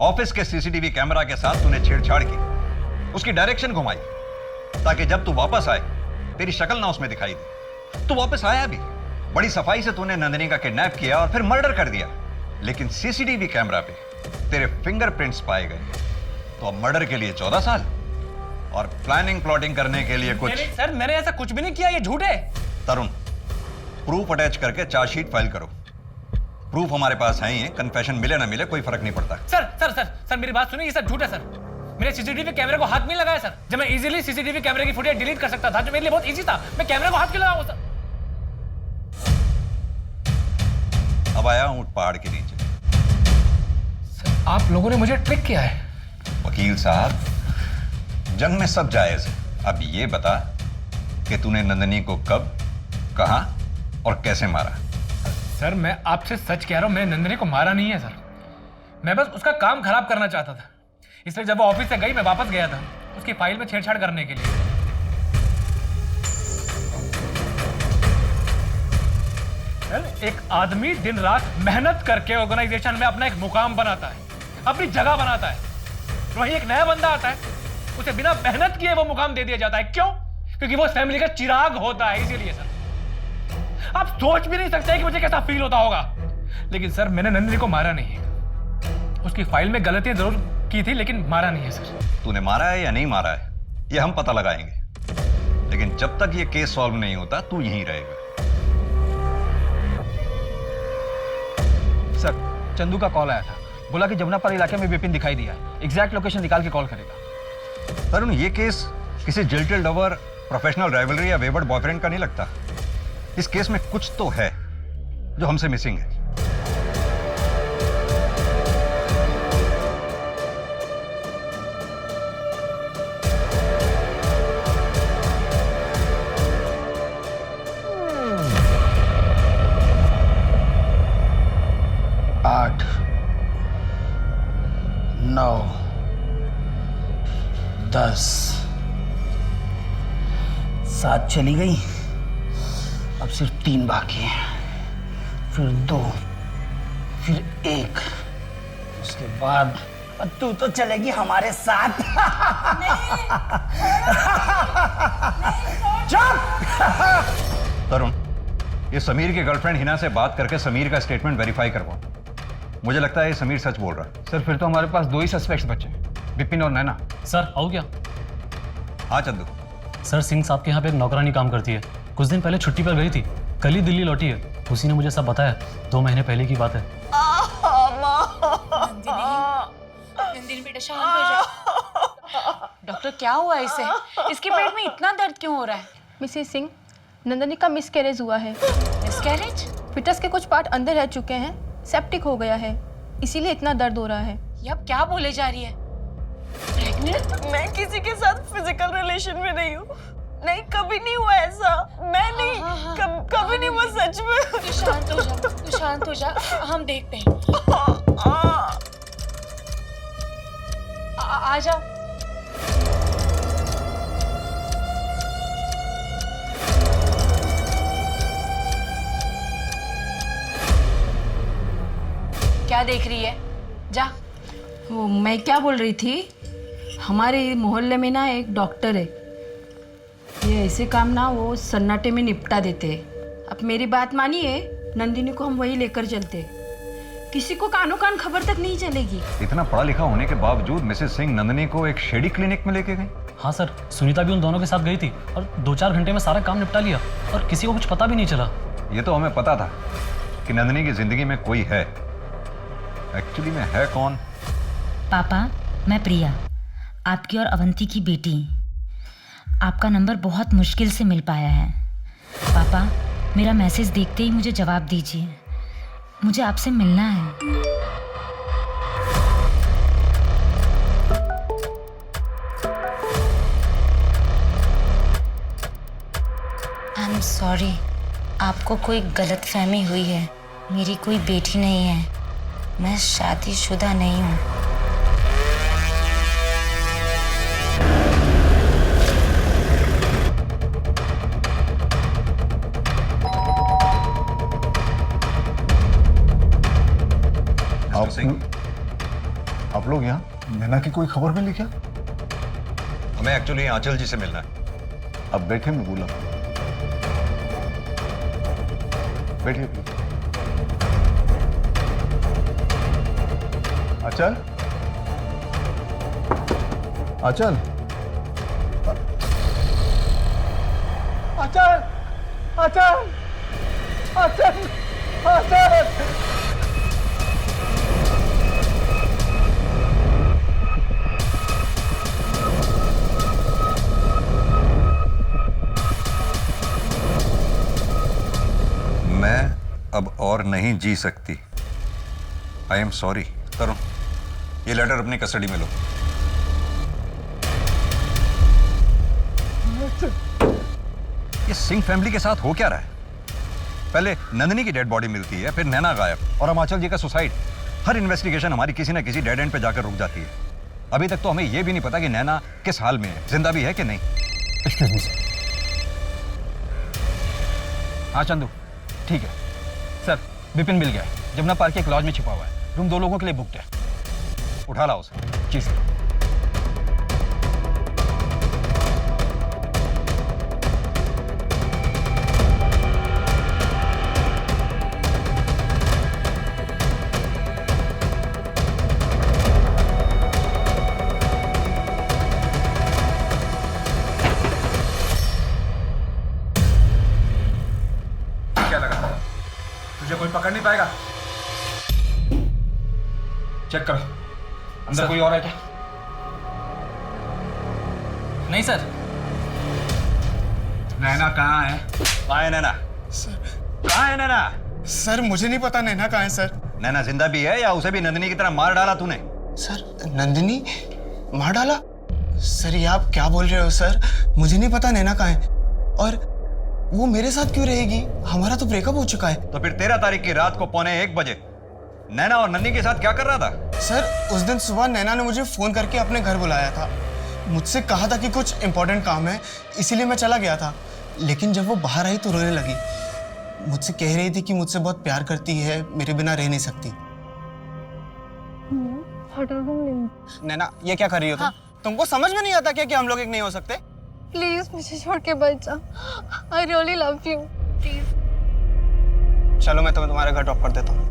ऑफिस के सीसीटीवी कैमरा के साथ तूने छेड़छाड़ की, उसकी डायरेक्शन घुमाई ताकि जब तू वापस आए तेरी शक्ल ना उसमें दिखाई दे। तू वापस आया भी, बड़ी सफाई से तूने नंदिनी का किडनैप किया और फिर मर्डर कर दिया, लेकिन सीसीटीवी कैमरा पे तेरे फिंगरप्रिंट्स पाए गए। तो अब मर्डर के लिए 14 साल और प्लानिंग प्लॉटिंग करने के लिए कुछ। सर मैंने ऐसा कुछ भी नहीं किया, ये झूठ है। तरुण, प्रूफ अटैच करके चार्जशीट फाइल करो। प्रूफ हमारे पास है ही है, कन्फेशन मिले ना मिले कोई फर्क नहीं पड़ता। सर मेरी बात सुनिए, ये सब झूठ है सर। मैंने सीसीटीवी कैमरे को हाथ नहीं लगाया सर। जब मैं इजीली सीसीटीवी कैमरे की फुटेज डिलीट कर सकता था, जो मेरे लिए बहुत इजी था, मैं कैमरे को हाथ क्यों लगाऊं सर? अब आया ऊंट पहाड़ के नीचे। सर आप लोगों ने मुझे ट्रिक किया है। वकील साहब, जंग में सब जायज है। अब ये बता कि तूने नंदिनी को कब, कहां और कैसे मारा? सर मैं आपसे सच कह रहा हूं, मैंने नंदिनी को मारा नहीं है सर। मैं बस उसका काम खराब करना चाहता था, इसलिए जब वो ऑफिस से गई मैं वापस गया था उसकी फाइल में छेड़छाड़ करने के लिए। सर एक आदमी दिन रात मेहनत करके ऑर्गेनाइजेशन में अपना एक मुकाम बनाता है, अपनी जगह बनाता है, वहीं एक नया बंदा आता है, उसे बिना मेहनत किए वो मुकाम दे दिया जाता है। क्यों? क्योंकि वो फैमिली का चिराग होता है, इसीलिए सर। आप सोच भी नहीं सकते कि मुझे कैसा फील होता होगा। लेकिन सर मैंने नंदिनी को मारा नहीं है, उसकी फाइल में गलतियां जरूर की थी, लेकिन मारा नहीं है सर। तूने मारा है या नहीं मारा है ये हम पता लगाएंगे, लेकिन जब तक ये केस सॉल्व नहीं होता तू यहीं रहेगा। सर चंदू का कॉल आया था, बोला कि जमुनापाल इलाके में विपिन दिखाई दिया है, एग्जैक्ट लोकेशन निकाल के कॉल करेगा। तरुण, ये केस किसी जिल्टेड लवर, प्रोफेशनल राइवलरी या वेवर्ड बॉयफ्रेंड का नहीं लगता। इस केस में कुछ तो है जो हमसे मिसिंग है। आठ, 9, 10, 7 चली गई। अब सिर्फ 3 बाकी हैं, फिर 2, फिर 1, उसके बाद तू तो चलेगी हमारे साथ। तरुण, ये समीर की गर्लफ्रेंड हिना से बात करके समीर का स्टेटमेंट वेरीफाई करवाओ। मुझे लगता है ये समीर सच बोल रहा है। सर फिर तो हमारे पास 2 ही सस्पेक्ट्स बचे, विपिन और नैना। सर आओ क्या? हाँ चंदू। सर सिंह साहब के यहाँ पे एक नौकरानी काम करती है, कुछ दिन पहले छुट्टी पर गई थी, कल ही दिल्ली लौटी है। उसी ने मुझे सब बताया, 2 महीने पहले की बात है। नंदिनी बेटा शांत हो जा। डॉक्टर क्या हुआ इसे? इसके पेट में इतना दर्द क्यों हो रहा है? मिसेस सिंह, नंदिनी का मिसकैरेज हुआ है। मिसकैरेज? फिटस के कुछ पार्ट अंदर रह चुके हैं, सेप्टिक हो गया है, इसीलिए इतना दर्द हो रहा है। ये अब क्या बोले जा रही है? प्रेग्नेंट? मैं किसी के साथ फिजिकल रिलेशन में नहीं हूँ। नहीं, कभी नहीं हुआ ऐसा। मैं नहीं, कभी नहीं हुआ सच में। तू शांत हो जा, तू शांत हो जा, हम देखते हैं। आ जाओ। क्या देख रही है? जा। वो मैं क्या बोल रही थी, हमारे मोहल्ले में ना एक डॉक्टर है, ये ऐसे काम ना वो सन्नाटे में निपटा देते हैं। अब मेरी बात मानिए, नंदिनी को हम वही लेकर चलते, किसी को कानो कान खबर तक नहीं चलेगी। इतना पढ़ा लिखा होने के बावजूद मिसेस सिंह नंदिनी को एक शेडी क्लिनिक में लेके गई। हाँ सर, सुनीता भी उन दोनों के साथ गई थी और 2-4 घंटे में सारा काम निपटा लिया और किसी को कुछ पता भी नहीं चला। ये तो हमें पता था कि नंदिनी की जिंदगी में कोई है, एक्चुअली में है कौन? पापा, मैं प्रिया, आपकी और अवंती की बेटी। आपका नंबर बहुत मुश्किल से मिल पाया है। पापा, मेरा मैसेज देखते ही मुझे जवाब दीजिए, मुझे आपसे मिलना है। आई एम सॉरी, आपको कोई गलतफहमी हुई है। मेरी कोई बेटी नहीं है, मैं शादीशुदा नहीं हूँ। आप लोग यहाँ नैना की कोई खबर मिली क्या? हमें एक्चुअली आंचल जी से मिलना है। अब बैठे, मैं बोला बैठिए। आंचल, आंचल, आंचल, आंचल, आंचल, आंचल। मैं अब और नहीं जी सकती। I am sorry. तरुण, ये लेटर अपनी कस्टडी में लो। ये सिंह फैमिली के साथ हो क्या रहा है? पहले नंदिनी की डेड बॉडी मिलती है, फिर नैना गायब, और हिमाचल जी का सुसाइड। हर इन्वेस्टिगेशन हमारी किसी ना किसी डेड एंड पे जाकर रुक जाती है। अभी तक तो हमें यह भी नहीं पता कि नैना किस हाल में है, जिंदा भी है कि नहीं। Excuse me sir. हाँ चंदू, ठीक है सर। विपिन मिल गया है, जमुना पार्क के एक लॉज में छिपा हुआ है। रूम 2 लोगों के लिए बुकड है। उठा लाओ उसे। जी सर। क्या लगा तुझे कोई पकड़ नहीं पाएगा? चेक करो, अंदर कोई और है क्या? नहीं सर। नैना कहाँ है? कहाँ है नैना? कहाँ है नैना? सर मुझे नहीं पता नैना कहाँ है सर। नैना जिंदा भी है या उसे भी नंदिनी की तरह मार डाला तूने? सर नंदिनी मार डाला? सर ये आप क्या बोल रहे हो सर? मुझे नहीं पता नैना कहाँ है, और वो मेरे साथ क्यों रहेगी? हमारा तो ब्रेकअप हो चुका है। तो फिर 13 तारीख की रात को 1:45 बजे नैना और नन्नी के साथ क्या कर रहा था? सर उस दिन सुबह नैना ने मुझे फोन करके अपने घर बुलाया था, मुझसे कहा था कि कुछ इंपॉर्टेंट काम है, इसीलिए मैं चला गया था। लेकिन जब वो बाहर आई तो रोने लगी, मुझसे कह रही थी कि मुझसे बहुत प्यार करती है, मेरे बिना रह नहीं सकती। नैना ये क्या कर रही हो तुम? तुमको समझ में नहीं आता क्या कि हम लोग एक नहीं हो सकते? प्लीज मुझे छोड़ के बच जा। I really love you, please. चलो मैं तुम्हें तुम्हारे घर ड्रॉप कर देता हूँ।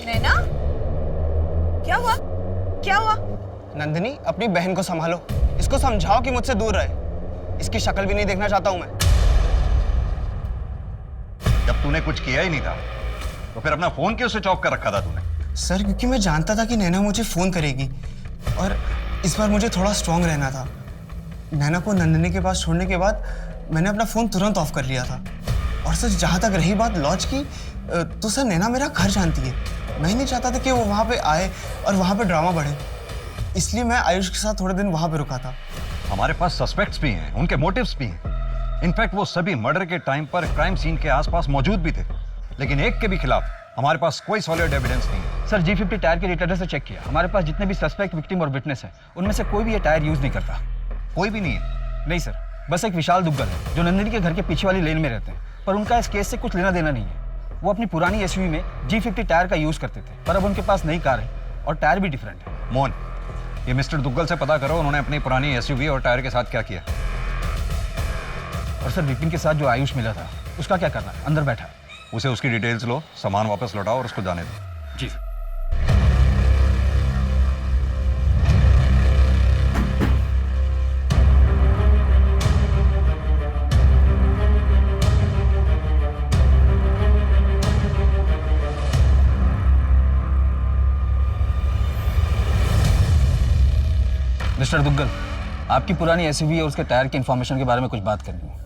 नैना, क्या हुआ? क्या हुआ? नंदिनी अपनी बहन को संभालो, इसको समझाओ कि मुझसे दूर रहे। इसकी शक्ल भी नहीं देखना चाहता हूं मैं। जब तूने कुछ किया ही नहीं था तो फिर अपना फोन क्यों स्विच ऑफ कर रखा था तूने? सर क्योंकि मैं जानता था कि नैना मुझे फोन करेगी, और इस बार मुझे थोड़ा स्ट्रांग रहना था। नैना को नंदिनी के पास छोड़ने के बाद मैंने अपना फोन तुरंत ऑफ कर लिया था। और सर जहाँ तक रही बात लॉज की, तो सर नैना मेरा घर जानती है। मैं नहीं चाहता था कि वो वहाँ पे आए और वहाँ पे ड्रामा बढ़े, इसलिए मैं आयुष के साथ थोड़े दिन वहाँ पे रुका था। हमारे पास सस्पेक्ट्स भी हैं, उनके मोटिव्स भी हैं। इनफैक्ट वो सभी मर्डर के टाइम पर क्राइम सीन के आसपास मौजूद भी थे, लेकिन एक के भी खिलाफ हमारे पास कोई सॉलिड एविडेंस नहीं है। सर G50 टायर के रिटर्नर से चेक किया, हमारे पास जितने भी सस्पेक्ट, विक्टिम और विटनेस है, उनमें से कोई भी ये टायर यूज नहीं करता। कोई भी नहीं है? नहीं सर, बस एक विशाल दुग्गल है जो नंदिनी के घर के पीछे वाली लेन में रहते हैं, पर उनका इस केस से कुछ लेना देना नहीं है। वो अपनी पुरानी एसयूवी में G50 टायर का यूज करते थे, पर अब उनके पास नई कार है और टायर भी डिफरेंट है। मोहन, ये मिस्टर दुग्गल से पता करो उन्होंने अपनी पुरानी एसयूवी और टायर के साथ क्या किया। और सर विपिन के साथ जो आयुष मिला था उसका क्या करना है? अंदर बैठा है। उसे उसकी डिटेल्स लो, सामान वापस लौटाओ और उसको जाने दो। जी। मिस्टर दुग्गल, आपकी पुरानी एसयूवी और उसके टायर की इंफॉर्मेशन के बारे में कुछ बात करनी है।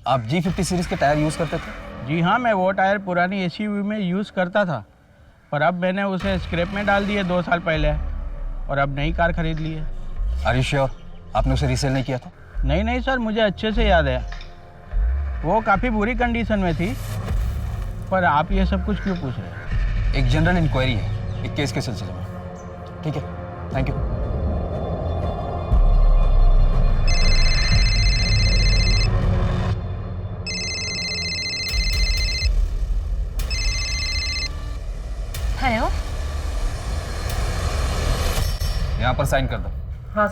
आप G50 सीरीज के टायर यूज़ करते थे? जी हाँ, मैं वो टायर पुरानी एसयूवी में यूज़ करता था, पर अब मैंने उसे स्क्रैप में डाल दिए 2 साल पहले, और अब नई कार खरीद ली है। आर यू श्योर आपने उसे रीसेल नहीं किया था? नहीं सर, मुझे अच्छे से याद है, वो काफ़ी बुरी कंडीशन में थी। पर आप ये सब कुछ क्यों पूछ रहे हैं? एक जनरल इंक्वायरी है एक केस के सिलसिले में। ठीक है, थैंक यू। हेलो। यहाँ पर साइन कर दो। हाँ।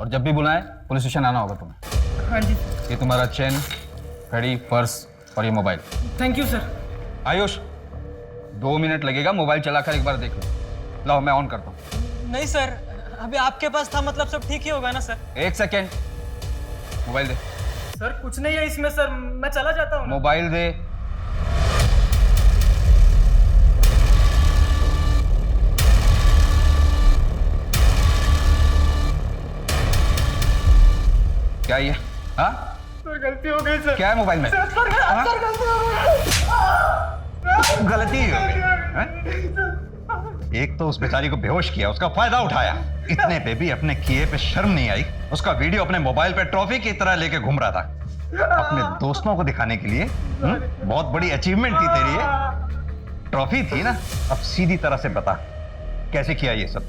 और जब भी बुलाएं पुलिस स्टेशन आना होगा तुम्हें। हाँ जी। ये तुम्हारा चेन, घड़ी, पर्स और ये mobile. Thank you sir. Ayush, 2 minute लगेगा, मोबाइल चलाकर एक बार देख लो। लाओ मैं ऑन करता हूँ। नहीं सर, अभी आपके पास था, मतलब सब ठीक ही होगा ना सर? 1 सेकेंड, मोबाइल दे। सर कुछ नहीं है इसमें सर, मैं चला जाता हूँ। मोबाइल दे। क्या ये? हाँ? सर गलती हो गई सर। क्या है मोबाइल में? सर गलती हो गई। गलती हो गई हैं? एक तो उस बेचारी को बेहोश किया, उसका फायदा उठाया, इतने पे भी अपने किए पे शर्म नहीं आई। उसका वीडियो अपने मोबाइल पे ट्रॉफी की तरह लेके घूम रहा था, अपने दोस्तों को दिखाने के लिए। बहुत बड़ी अचीवमेंट थी तेरी ये, ट्रॉफी थी ना। अब सीधी तरह से बता कैसे किया ये सब?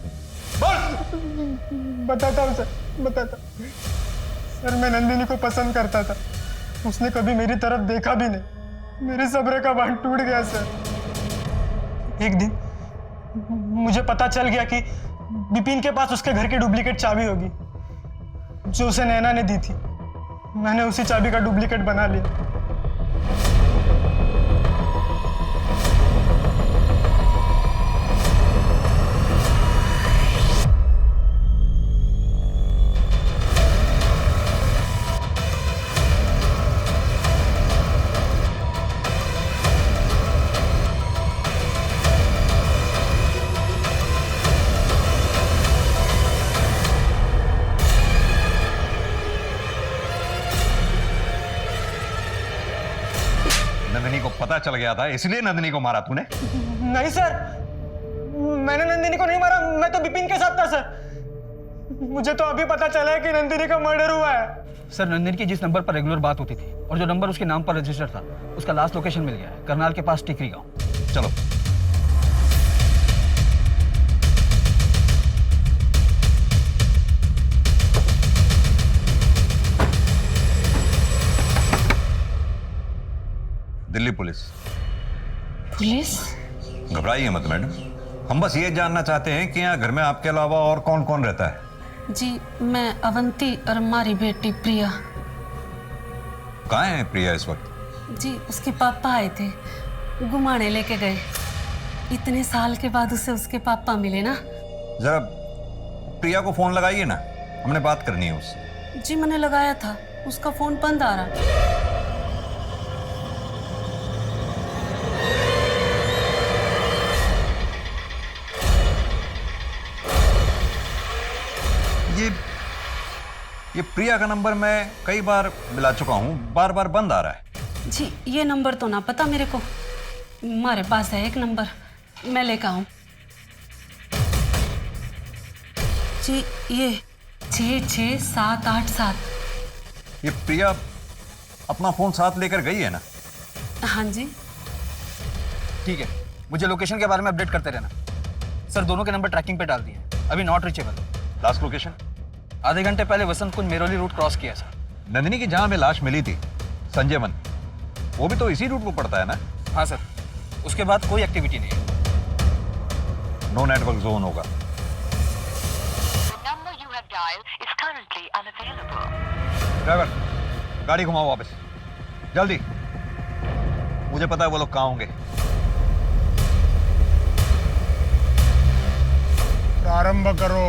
बताता हूँ सर, बताता। सर मैं नंदिनी को पसंद करता था, उसने कभी मेरी तरफ देखा भी नहीं। मेरे सब्र का बांध टूट गया सर। एक दिन मुझे पता चल गया कि विपिन के पास उसके घर की डुप्लीकेट चाबी होगी जो उसे नैना ने दी थी। मैंने उसी चाबी का डुप्लीकेट बना लिया। नंदिनी को पता चल गया था, इसलिए नंदिनी को मारा तूने? नहीं सर, मैंने नंदिनी को नहीं मारा, मैं तो विपिन के साथ था सर। मुझे तो अभी पता चला है कि नंदिनी का मर्डर हुआ है। सर नंदिनी की जिस नंबर पर रेगुलर बात होती थी और जो नंबर उसके नाम पर रजिस्टर था, उसका लास्ट लोकेशन मिल गया है, करनाल के पास टिकरी गांव। चलो। दिल्ली पुलिस। पुलिस? घबराइए मत मैडम, हम बस ये जानना चाहते हैं कि यहाँ घर में आपके अलावा और कौन कौन रहता है? जी मैं अवंती और हमारी बेटी प्रिया। कहाँ है प्रिया इस वक्त? जी उसके पापा आए थे, घुमाने लेके गए। इतने साल के बाद उसे उसके पापा मिले ना। जरा प्रिया को फोन लगाइए ना, हमने बात करनी है उससे। जी मैंने लगाया था, उसका फोन बंद आ रहा। ये प्रिया का नंबर मैं कई बार मिला चुका हूँ, बार बार बंद आ रहा है। जी ये नंबर तो ना पता मेरे को, हमारे पास है एक नंबर, मैं लेकर आऊं। जी ये 66787। ये प्रिया अपना फोन साथ लेकर गई है ना? हाँ जी। ठीक है, मुझे लोकेशन के बारे में अपडेट करते रहना। सर दोनों के नंबर ट्रैकिंग पे डाल दिए, अभी नॉट रीचेबल। Last location? आधे घंटे पहले वसंत कुंज मेरोली रूट क्रॉस किया सर। नंदिनी की जहां में लाश मिली थी, संजय वन, वो भी तो इसी रूट को पड़ता है ना? हाँ सर, उसके बाद कोई एक्टिविटी नहीं है। नो नेटवर्क जोन होगा। ड्राइवर, गाड़ी घुमाओ वापस, जल्दी। मुझे पता है वो लोग कहाँ होंगे। प्रारंभ करो।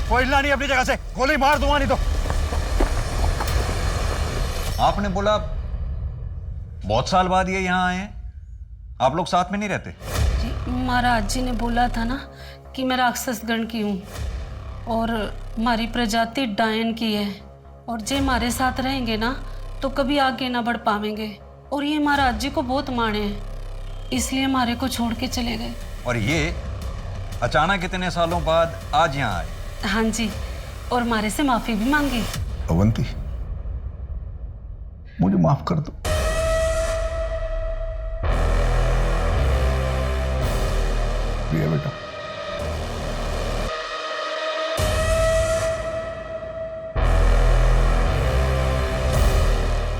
कोई हिलना नहीं अपनी जगह से, गोली मार दूंगा नहीं तो। आपने बोला बहुत साल बाद ये यहाँ आए हैं, आप लोग साथ में नहीं रहते? जी, महाराज जी ने बोला था ना कि मैं राक्षस गण की हूँ और हमारी प्रजाति डायन की है, और जे हमारे साथ रहेंगे ना तो कभी आगे ना बढ़ पाएंगे, और ये महाराज जी को बहुत माने हैं, इसलिए हमारे को छोड़ के चले गए। और ये अचानक इतने सालों बाद आज यहाँ आए? हाँ जी, और हमारे से माफी भी मांगी। अवंती, मुझे माफ कर दो। प्रिया बेटा,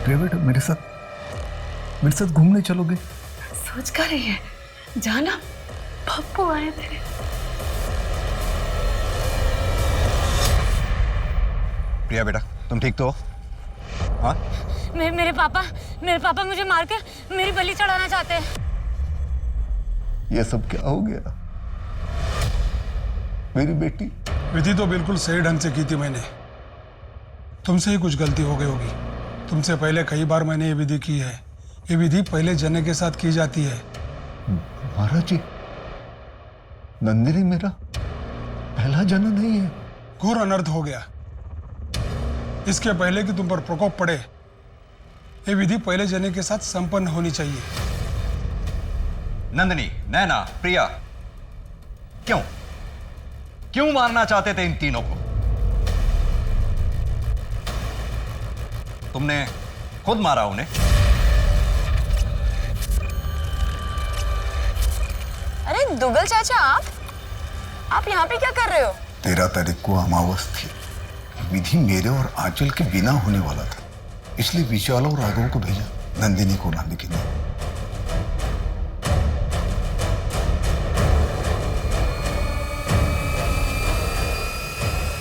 प्रिया बेटा, मेरे साथ घूमने चलोगे? सोच कर रही है, जाना, पप्पू आए थे। प्रिया बेटा, तुम ठीक तो हो? हाँ? मेरे पापा मुझे मारकर मेरी बलि चढ़ाना चाहते हैं। ये सब क्या हो गया? मेरी बेटी। विधि तो बिल्कुल सही ढंग से की थी मैंने, तुमसे ही कुछ गलती हो गई होगी। तुमसे पहले कई बार मैंने ये विधि की है। ये विधि पहले जने के साथ की जाती है। महाराज जी, नंदिनी मेरा पहला जन नहीं है। घोर अनर्थ हो गया। इसके पहले कि तुम पर प्रकोप पड़े, ये विधि पहले जने के साथ संपन्न होनी चाहिए। नंदिनी, नैना, प्रिया, क्यों मारना चाहते थे इन तीनों को? तुमने खुद मारा उन्हें? अरे दुग्गल चाचा, आप यहाँ पे क्या कर रहे हो? 13 तारीख को अमावस थी। विधि मेरे और आंचल के बिना होने वाला था, इसलिए विशाल और राघव को भेजा नंदिनी को लाने के लिए।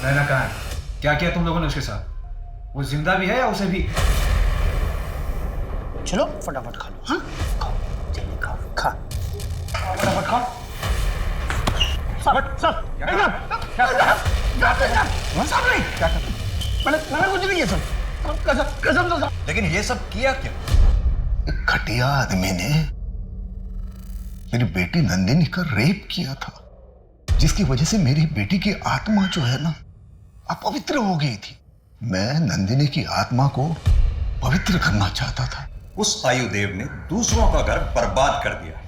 नैना कहाँ है? क्या किया तुम लोगों ने उसके साथ? वो जिंदा भी है या उसे भी? चलो फटाफट खा लो। हाँ, खाओ, जल्दी खाओ, खा, फटाफट खाओ। सब मैंने कुछ नहीं किया सर, कसम से। लेकिन ये सब किया क्यों? एक घटिया आदमी ने मेरी बेटी नंदिनी का रेप किया था, जिसकी वजह से मेरी बेटी की आत्मा जो है ना अपवित्र हो गई थी। मैं नंदिनी की आत्मा को पवित्र करना चाहता था। उस आयुदेव ने दूसरों का घर बर्बाद कर दिया,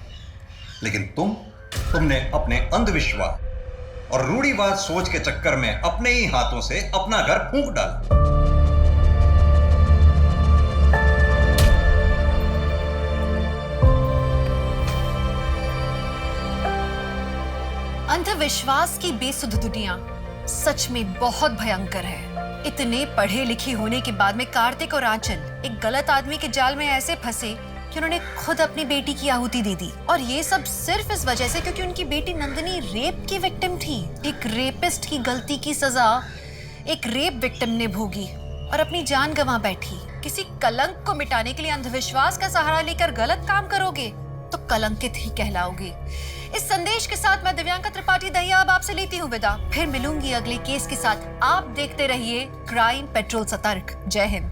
लेकिन तुमने अपने अंधविश्वास और रूढ़िवाद सोच के चक्कर में अपने ही हाथों से अपना घर फूंक डाला। अंधविश्वास की बेसुध दुनिया सच में बहुत भयंकर है। इतने पढ़े लिखे होने के बाद में कार्तिक और आंचल एक गलत आदमी के जाल में ऐसे फंसे कि उन्होंने खुद अपनी बेटी की आहुति दे दी, और ये सब सिर्फ इस वजह से क्योंकि उनकी बेटी नंदिनी रेप की विक्टिम थी। एक रेपिस्ट की गलती की सजा एक रेप विक्टिम ने भोगी और अपनी जान गंवा बैठी। किसी कलंक को मिटाने के लिए अंधविश्वास का सहारा लेकर गलत काम करोगे तो कलंकित ही कहलाओगे। इस संदेश के साथ मैं दिव्यांका त्रिपाठी दहिया अब आपसे लेती हूँ विदा। फिर मिलूंगी अगले केस के साथ। आप देखते रहिए क्राइम पेट्रोल सतर्क। जय हिंद।